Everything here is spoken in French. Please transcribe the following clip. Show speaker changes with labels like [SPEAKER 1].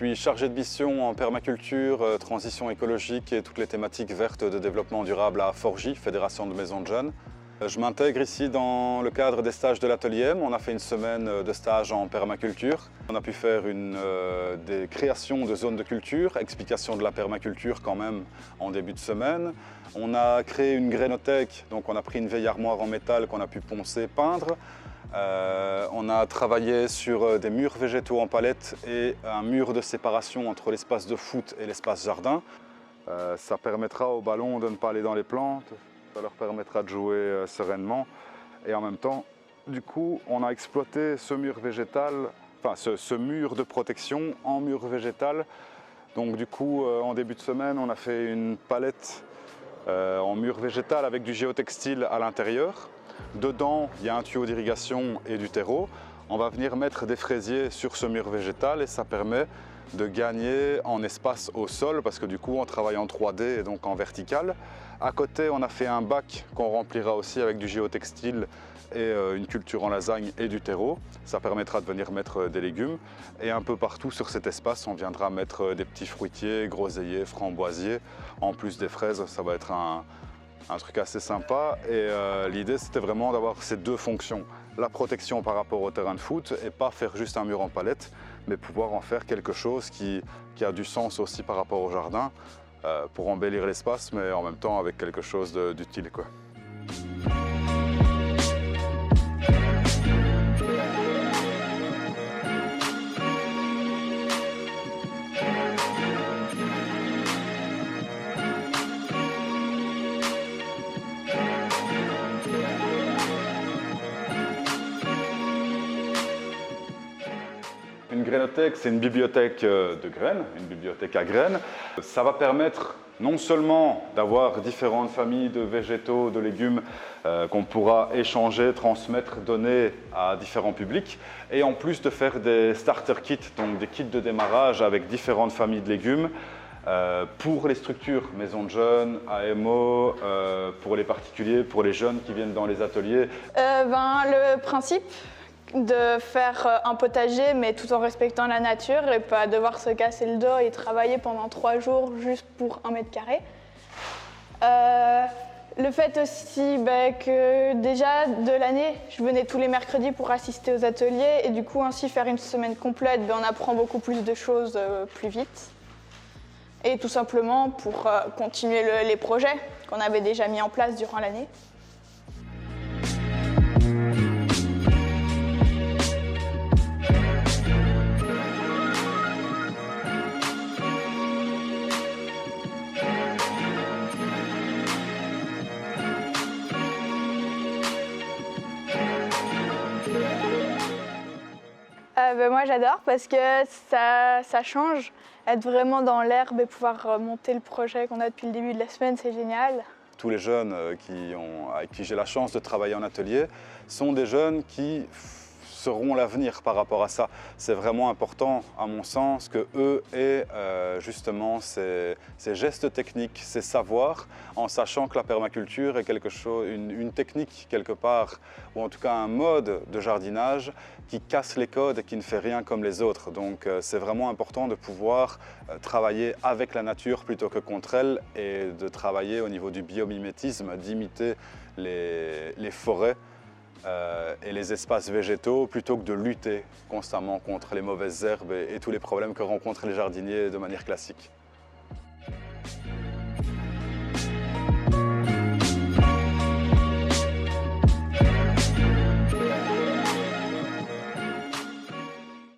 [SPEAKER 1] suis chargé de mission en permaculture, transition écologique et toutes les thématiques vertes de développement durable à Forgy, Fédération de maisons de jeunes. Je m'intègre ici dans le cadre des stages de l'atelier M. On a fait une semaine de stage en permaculture. On a pu faire des créations de zones de culture, explication de la permaculture quand même en début de semaine. On a créé une grainothèque, donc on a pris une vieille armoire en métal qu'on a pu poncer, peindre. On a travaillé sur des murs végétaux en palette et un mur de séparation entre l'espace de foot et l'espace jardin. Ça permettra aux ballons de ne pas aller dans les plantes, ça leur permettra de jouer sereinement. Et en même temps, du coup, on a exploité ce mur végétal, enfin ce mur de protection en mur végétal. Donc du coup, en début de semaine, on a fait une palette en mur végétal avec du géotextile à l'intérieur. Dedans, il y a un tuyau d'irrigation et du terreau. On va venir mettre des fraisiers sur ce mur végétal et ça permet de gagner en espace au sol parce que du coup, on travaille en 3D et donc en vertical. À côté, on a fait un bac qu'on remplira aussi avec du géotextile et une culture en lasagne et du terreau. Ça permettra de venir mettre des légumes. Et un peu partout sur cet espace, on viendra mettre des petits fruitiers, groseilliers, framboisiers. En plus des fraises, ça va être un truc assez sympa. Et l'idée, c'était vraiment d'avoir ces deux fonctions. La protection par rapport au terrain de foot et pas faire juste un mur en palette, mais pouvoir en faire quelque chose qui a du sens aussi par rapport au jardin pour embellir l'espace, mais en même temps avec quelque chose d'utile, quoi. Une grainothèque, c'est une bibliothèque de graines, une bibliothèque à graines. Ça va permettre non seulement d'avoir différentes familles de végétaux, de légumes qu'on pourra échanger, transmettre, donner à différents publics, et en plus de faire des starter kits, donc des kits de démarrage avec différentes familles de légumes pour les structures, maisons de jeunes, AMO, pour les particuliers, pour les jeunes qui viennent dans les ateliers.
[SPEAKER 2] Le principe de faire un potager mais tout en respectant la nature et pas devoir se casser le dos et travailler pendant 3 jours juste pour 1 mètre carré. Le fait aussi que déjà de l'année, je venais tous les mercredis pour assister aux ateliers et du coup ainsi faire une semaine complète, on apprend beaucoup plus de choses plus vite. Et tout simplement pour continuer les projets qu'on avait déjà mis en place durant l'année. Moi j'adore parce que ça change. Être vraiment dans l'herbe et pouvoir monter le projet qu'on a depuis le début de la semaine, c'est génial.
[SPEAKER 1] Tous les jeunes avec qui j'ai la chance de travailler en atelier sont des jeunes qui seront l'avenir par rapport à ça. C'est vraiment important, à mon sens, qu'eux aient justement ces gestes techniques, ces savoirs, en sachant que la permaculture est une technique quelque part, ou en tout cas un mode de jardinage qui casse les codes et qui ne fait rien comme les autres. Donc c'est vraiment important de pouvoir travailler avec la nature plutôt que contre elle et de travailler au niveau du biomimétisme, d'imiter les forêts et les espaces végétaux plutôt que de lutter constamment contre les mauvaises herbes et tous les problèmes que rencontrent les jardiniers de manière classique.